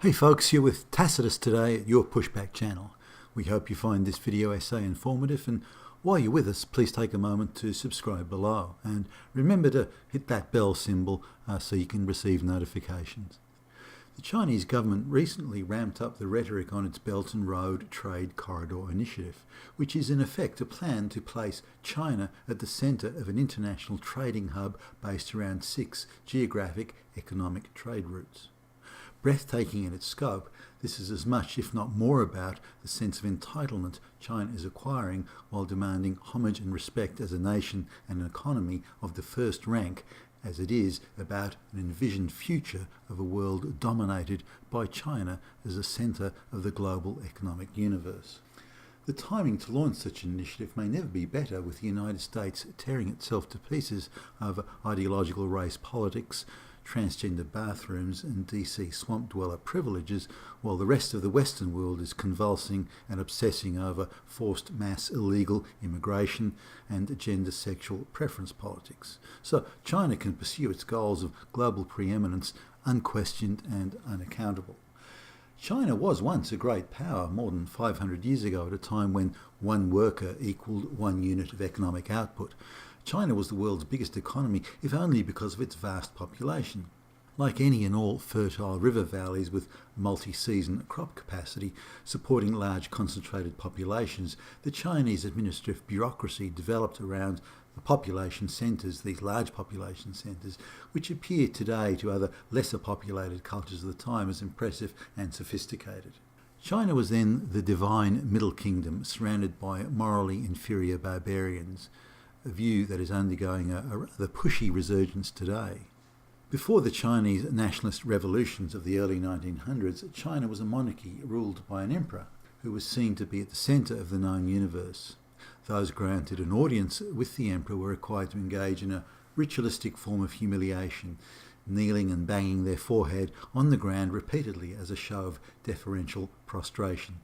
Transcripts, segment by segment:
Hey folks, you're with Tacitus Today at your Pushback channel. We hope you find this video essay informative, and while you're with us, please take a moment to subscribe below and remember to hit that bell symbol so you can receive notifications. The Chinese government recently ramped up the rhetoric on its Belt and Road Trade Corridor Initiative, which is in effect a plan to place China at the centre of an international trading hub based around 6 geographic economic trade routes. Breathtaking in its scope, this is as much, if not more, about the sense of entitlement China is acquiring while demanding homage and respect as a nation and an economy of the first rank, as it is about an envisioned future of a world dominated by China as a centre of the global economic universe. The timing to launch such an initiative may never be better, with the United States tearing itself to pieces over ideological race politics, transgender bathrooms and DC swamp dweller privileges, while the rest of the Western world is convulsing and obsessing over forced mass illegal immigration and gender sexual preference politics. So China can pursue its goals of global preeminence unquestioned and unaccountable. China was once a great power more than 500 years ago, at a time when one worker equalled 1 unit of economic output. China was the world's biggest economy, if only because of its vast population. Like any and all fertile river valleys with multi-season crop capacity supporting large concentrated populations, the Chinese administrative bureaucracy developed around the population centres, these large population centres, which appear today to other lesser populated cultures of the time as impressive and sophisticated. China was then the divine middle kingdom, surrounded by morally inferior barbarians, a view that is undergoing a rather pushy resurgence today. Before the Chinese nationalist revolutions of the early 1900s, China was a monarchy ruled by an emperor who was seen to be at the centre of the known universe. Those granted an audience with the emperor were required to engage in a ritualistic form of humiliation, kneeling and banging their forehead on the ground repeatedly as a show of deferential prostration.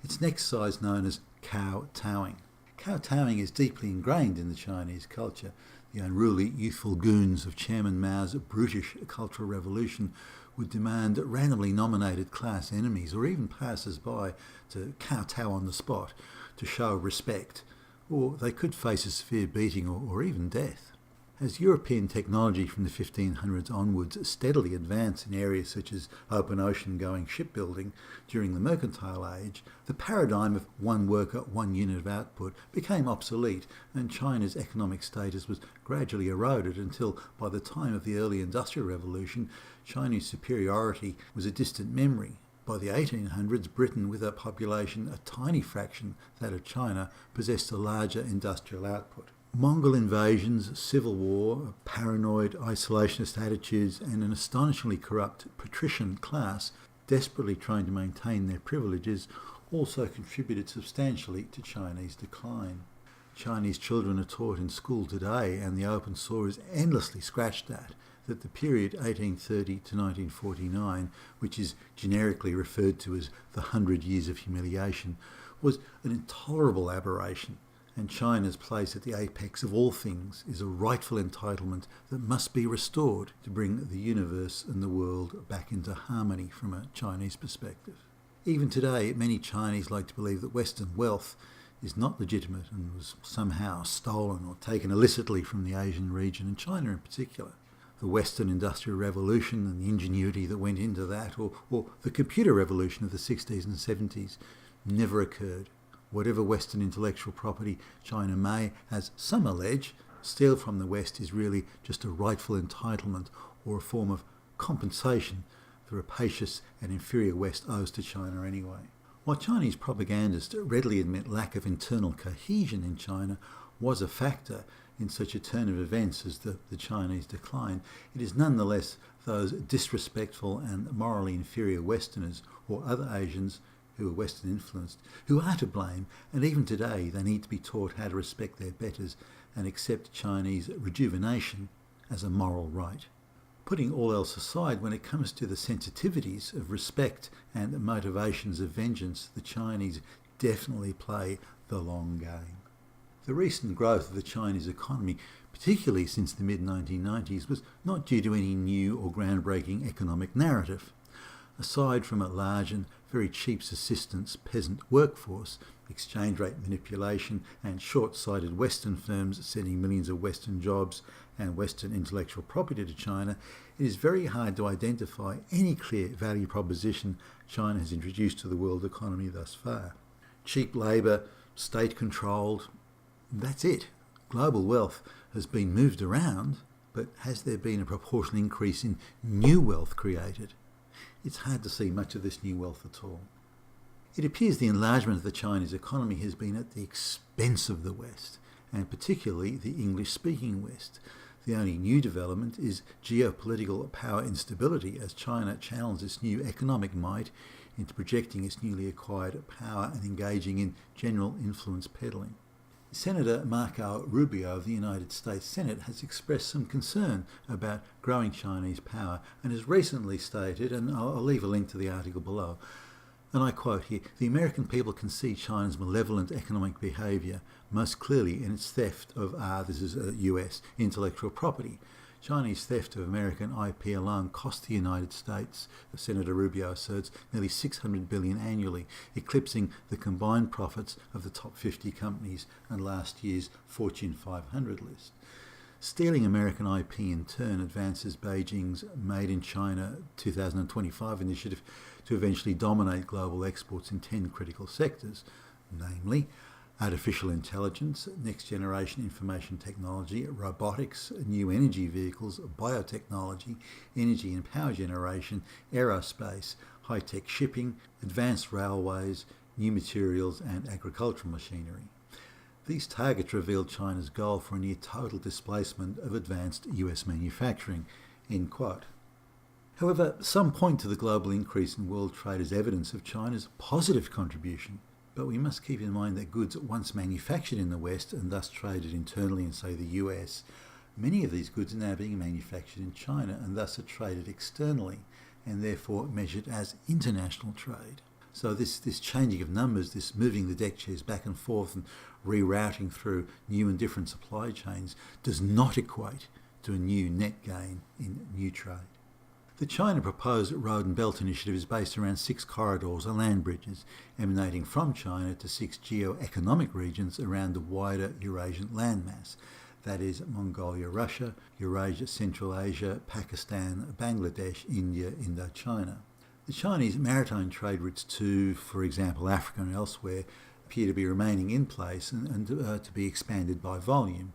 Its next size known as kowtowing. Kowtowing is deeply ingrained in the Chinese culture. The unruly, youthful goons of Chairman Mao's brutish Cultural Revolution would demand randomly nominated class enemies or even passers-by to kowtow on the spot to show respect, or they could face a severe beating or even death. As European technology from the 1500s onwards steadily advanced in areas such as open ocean-going shipbuilding during the mercantile age, the paradigm of one worker, 1 unit of output became obsolete, and China's economic status was gradually eroded until, by the time of the early Industrial Revolution, Chinese superiority was a distant memory. By the 1800s, Britain, with a population a tiny fraction that of China, possessed a larger industrial output. Mongol invasions, civil war, paranoid isolationist attitudes, and an astonishingly corrupt patrician class desperately trying to maintain their privileges also contributed substantially to Chinese decline. Chinese children are taught in school today, and the open sore is endlessly scratched at, that the period 1830 to 1949, which is generically referred to as the 100 Years of Humiliation, was an intolerable aberration, and China's place at the apex of all things is a rightful entitlement that must be restored to bring the universe and the world back into harmony from a Chinese perspective. Even today, many Chinese like to believe that Western wealth is not legitimate and was somehow stolen or taken illicitly from the Asian region, and China in particular. The Western Industrial Revolution and the ingenuity that went into that, or the computer revolution of the 60s and 70s, never occurred. Whatever Western intellectual property China may, as some allege, steal from the West is really just a rightful entitlement or a form of compensation the rapacious and inferior West owes to China anyway. While Chinese propagandists readily admit lack of internal cohesion in China was a factor in such a turn of events as the Chinese decline, it is nonetheless those disrespectful and morally inferior Westerners or other Asians who are Western influenced, who are to blame, and even today they need to be taught how to respect their betters and accept Chinese rejuvenation as a moral right. Putting all else aside, when it comes to the sensitivities of respect and the motivations of vengeance, the Chinese definitely play the long game. The recent growth of the Chinese economy, particularly since the mid-1990s, was not due to any new or groundbreaking economic narrative. Aside from a large and very cheap subsistence peasant workforce, exchange rate manipulation and short-sighted Western firms sending millions of Western jobs and Western intellectual property to China, it is very hard to identify any clear value proposition China has introduced to the world economy thus far. Cheap labour, state-controlled, that's it. Global wealth has been moved around, but has there been a proportional increase in new wealth created? It's hard to see much of this new wealth at all. It appears the enlargement of the Chinese economy has been at the expense of the West, and particularly the English-speaking West. The only new development is geopolitical power instability as China channels its new economic might into projecting its newly acquired power and engaging in general influence peddling. Senator Marco Rubio of the United States Senate has expressed some concern about growing Chinese power and has recently stated, and I'll leave a link to the article below, and I quote here, "The American people can see China's malevolent economic behaviour most clearly in its theft of, this is US, intellectual property. Chinese theft of American IP alone cost the United States," Senator Rubio asserts, "nearly $600 billion annually, eclipsing the combined profits of the top 50 companies on last year's Fortune 500 list. Stealing American IP in turn advances Beijing's Made in China 2025 initiative to eventually dominate global exports in 10 critical sectors, namely artificial intelligence, next-generation information technology, robotics, new energy vehicles, biotechnology, energy and power generation, aerospace, high-tech shipping, advanced railways, new materials and agricultural machinery. These targets revealed China's goal for a near total displacement of advanced US manufacturing." End quote. However, some point to the global increase in world trade as evidence of China's positive contribution. But we must keep in mind that goods once manufactured in the West and thus traded internally in, say, the US, many of these goods are now being manufactured in China and thus are traded externally and therefore measured as international trade. So this changing of numbers, this moving the deck chairs back and forth and rerouting through new and different supply chains does not equate to a new net gain in new trade. The China proposed Road and Belt Initiative is based around 6 corridors or land bridges emanating from China to 6 geo-economic regions around the wider Eurasian landmass, that is Mongolia, Russia, Eurasia, Central Asia, Pakistan, Bangladesh, India, Indochina. The Chinese maritime trade routes to, for example, Africa and elsewhere, appear to be remaining in place and to be expanded by volume.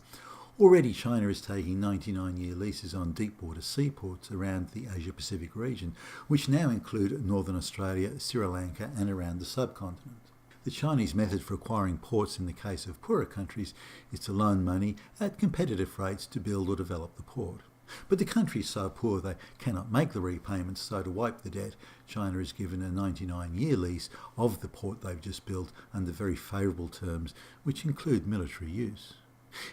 Already China is taking 99-year leases on deepwater seaports around the Asia-Pacific region, which now include Northern Australia, Sri Lanka and around the subcontinent. The Chinese method for acquiring ports in the case of poorer countries is to loan money at competitive rates to build or develop the port. But the country is so poor they cannot make the repayments, so to wipe the debt, China is given a 99-year lease of the port they've just built under very favourable terms, which include military use.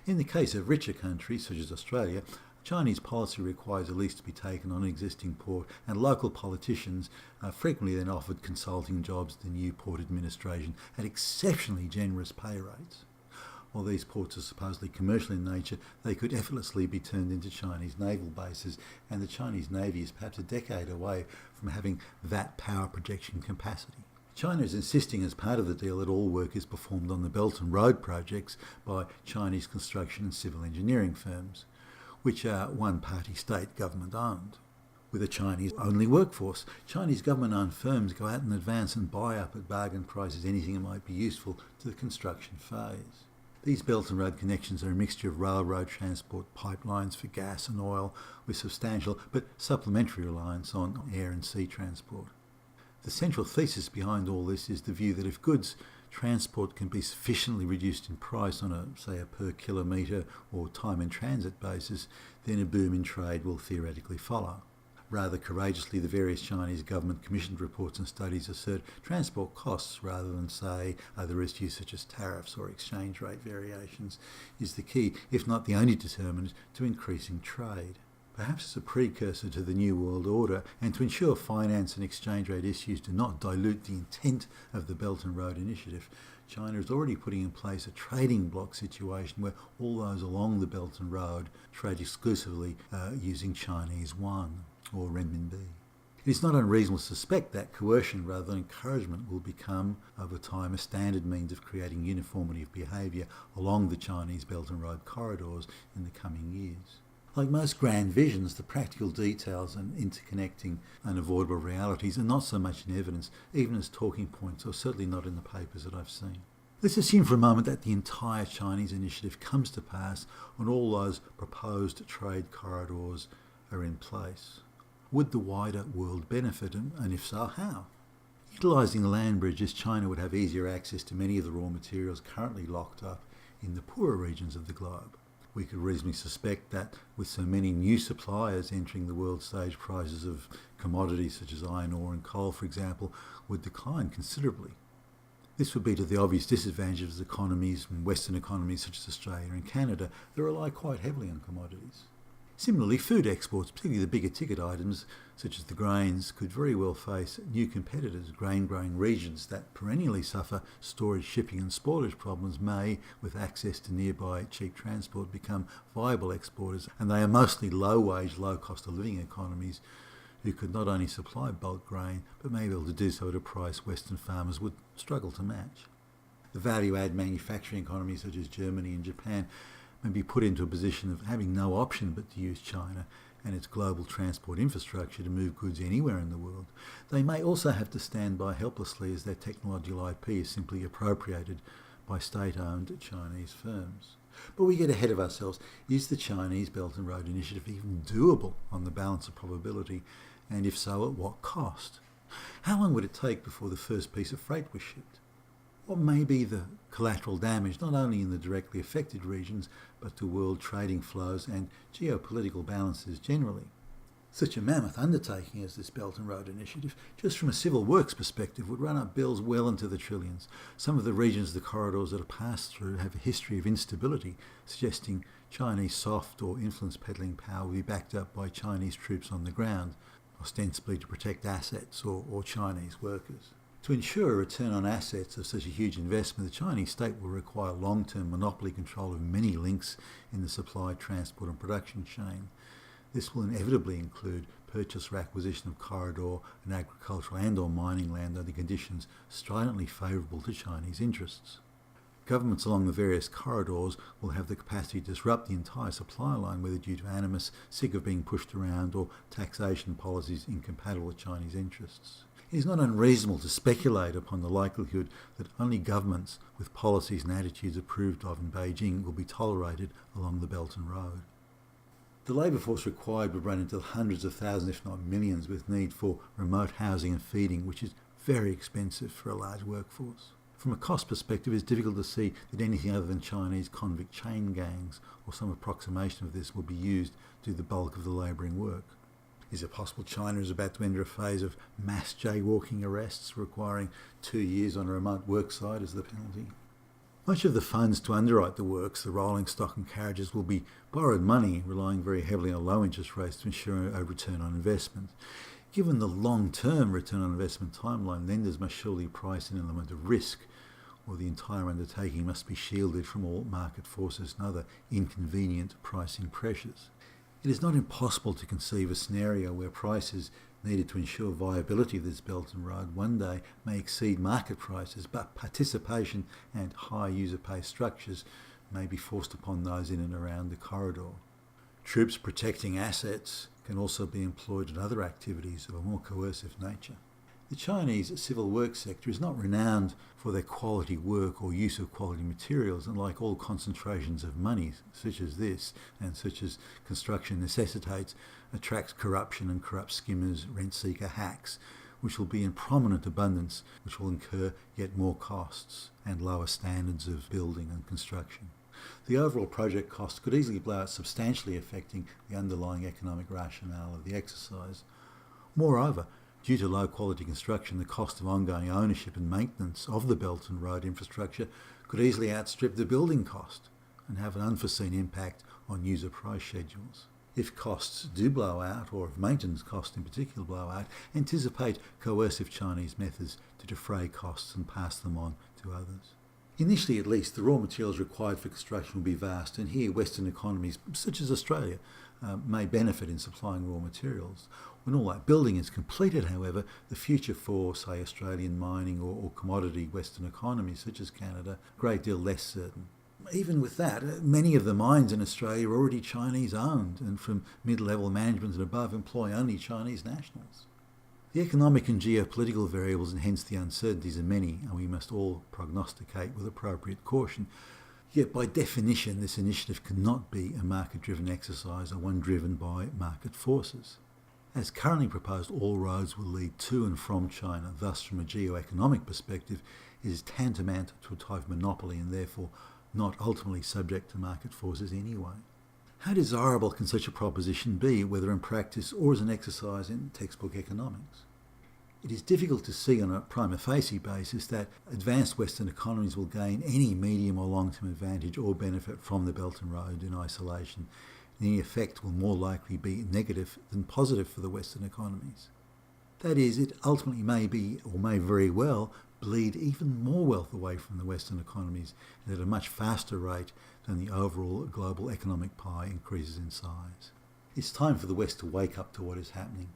In the case of richer countries, such as Australia, Chinese policy requires a lease to be taken on an existing port, and local politicians are frequently then offered consulting jobs to the new port administration at exceptionally generous pay rates. While these ports are supposedly commercial in nature, they could effortlessly be turned into Chinese naval bases, and the Chinese Navy is perhaps a decade away from having that power projection capacity. China is insisting as part of the deal that all work is performed on the Belt and Road projects by Chinese construction and civil engineering firms, which are one-party state government-owned. With a Chinese-only workforce, Chinese government-owned firms go out in advance and buy up at bargain prices anything that might be useful to the construction phase. These Belt and Road connections are a mixture of railroad transport, pipelines for gas and oil, with substantial but supplementary reliance on air and sea transport. The central thesis behind all this is the view that if goods transport can be sufficiently reduced in price on a per kilometre or time in transit basis, then a boom in trade will theoretically follow. Rather courageously, the various Chinese government-commissioned reports and studies assert transport costs rather than, say, other issues such as tariffs or exchange rate variations is the key, if not the only determinant, to increasing trade. Perhaps as a precursor to the New World Order, and to ensure finance and exchange rate issues do not dilute the intent of the Belt and Road Initiative, China is already putting in place a trading bloc situation where all those along the Belt and Road trade exclusively using Chinese yuan or renminbi. It is not unreasonable to suspect that coercion rather than encouragement will become, over time, a standard means of creating uniformity of behaviour along the Chinese Belt and Road corridors in the coming years. Like most grand visions, the practical details and interconnecting unavoidable realities are not so much in evidence, even as talking points, or certainly not in the papers that I've seen. Let's assume for a moment that the entire Chinese initiative comes to pass and all those proposed trade corridors are in place. Would the wider world benefit, and if so, how? Utilising land bridges, China would have easier access to many of the raw materials currently locked up in the poorer regions of the globe. We could reasonably suspect that with so many new suppliers entering the world stage, prices of commodities such as iron ore and coal, for example, would decline considerably. This would be to the obvious disadvantage of economies, Western economies such as Australia and Canada, that rely quite heavily on commodities. Similarly, food exports, particularly the bigger ticket items such as the grains, could very well face new competitors. Grain-growing regions that perennially suffer storage, shipping and spoilage problems may, with access to nearby cheap transport, become viable exporters, and they are mostly low-wage, low-cost of living economies who could not only supply bulk grain, but may be able to do so at a price Western farmers would struggle to match. The value-add manufacturing economies such as Germany and Japan may be put into a position of having no option but to use China and its global transport infrastructure to move goods anywhere in the world. They may also have to stand by helplessly as their technological IP is simply appropriated by state-owned Chinese firms. But we get ahead of ourselves. Is the Chinese Belt and Road Initiative even doable on the balance of probability, and if so, at what cost? How long would it take before the first piece of freight was shipped? What may be the collateral damage, not only in the directly affected regions, but to world trading flows and geopolitical balances generally? Such a mammoth undertaking as this Belt and Road Initiative, just from a civil works perspective, would run up bills well into the trillions. Some of the regions of the corridors that are passed through have a history of instability, suggesting Chinese soft or influence peddling power will be backed up by Chinese troops on the ground, ostensibly to protect assets or Chinese workers. To ensure a return on assets of such a huge investment, the Chinese state will require long-term monopoly control of many links in the supply, transport and production chain. This will inevitably include purchase or acquisition of corridor and agricultural and or mining land under conditions stridently favourable to Chinese interests. Governments along the various corridors will have the capacity to disrupt the entire supply line, whether due to animus, sick of being pushed around, or taxation policies incompatible with Chinese interests. It is not unreasonable to speculate upon the likelihood that only governments with policies and attitudes approved of in Beijing will be tolerated along the Belt and Road. The labour force required would run into the hundreds of thousands, if not millions, with need for remote housing and feeding, which is very expensive for a large workforce. From a cost perspective, it's difficult to see that anything other than Chinese convict chain gangs or some approximation of this will be used to do the bulk of the labouring work. Is it possible China is about to enter a phase of mass jaywalking arrests requiring 2 years on a remote work site as the penalty? Much of the funds to underwrite the works, the rolling stock and carriages, will be borrowed money, relying very heavily on low interest rates to ensure a return on investment. Given the long-term return on investment timeline, lenders must surely price in an element of risk, or the entire undertaking must be shielded from all market forces and other inconvenient pricing pressures. It is not impossible to conceive a scenario where prices needed to ensure viability of this Belt and Road one day may exceed market prices, but participation and high user pay structures may be forced upon those in and around the corridor. Troops protecting assets can also be employed in other activities of a more coercive nature. The Chinese civil works sector is not renowned for their quality work or use of quality materials, and like all concentrations of money, such as this, and such as construction necessitates, attracts corruption and corrupt skimmers, rent-seeker hacks, which will be in prominent abundance, which will incur yet more costs and lower standards of building and construction. The overall project cost could easily blow out, substantially affecting the underlying economic rationale of the exercise. Moreover, due to low quality construction, the cost of ongoing ownership and maintenance of the Belt and Road infrastructure could easily outstrip the building cost and have an unforeseen impact on user price schedules. If costs do blow out, or if maintenance costs in particular blow out, anticipate coercive Chinese methods to defray costs and pass them on to others. Initially, at least, the raw materials required for construction will be vast, and here Western economies, such as Australia, may benefit in supplying raw materials. When all that building is completed, however, the future for, say, Australian mining or commodity Western economies such as Canada, a great deal less certain. Even with that, many of the mines in Australia are already Chinese owned and from mid-level management and above employ only Chinese nationals. The economic and geopolitical variables and hence the uncertainties are many, and we must all prognosticate with appropriate caution. Yet by definition this initiative cannot be a market-driven exercise or one driven by market forces. As currently proposed, all roads will lead to and from China. Thus, from a geo-economic perspective, it is tantamount to a type of monopoly and therefore not ultimately subject to market forces anyway. How desirable can such a proposition be, whether in practice or as an exercise in textbook economics? It is difficult to see on a prima facie basis that advanced Western economies will gain any medium or long-term advantage or benefit from the Belt and Road in isolation. The effect will more likely be negative than positive for the Western economies. That is, it ultimately may be, or may very well, bleed even more wealth away from the Western economies and at a much faster rate than the overall global economic pie increases in size. It's time for the West to wake up to what is happening.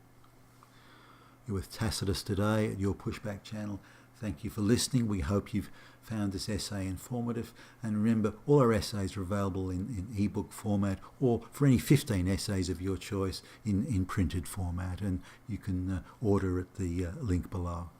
You're with Tacitus Today at your Pushback channel. Thank you for listening. We hope you've found this essay informative. And remember, all our essays are available in ebook format or for any 15 essays of your choice in printed format. And you can order at the link below.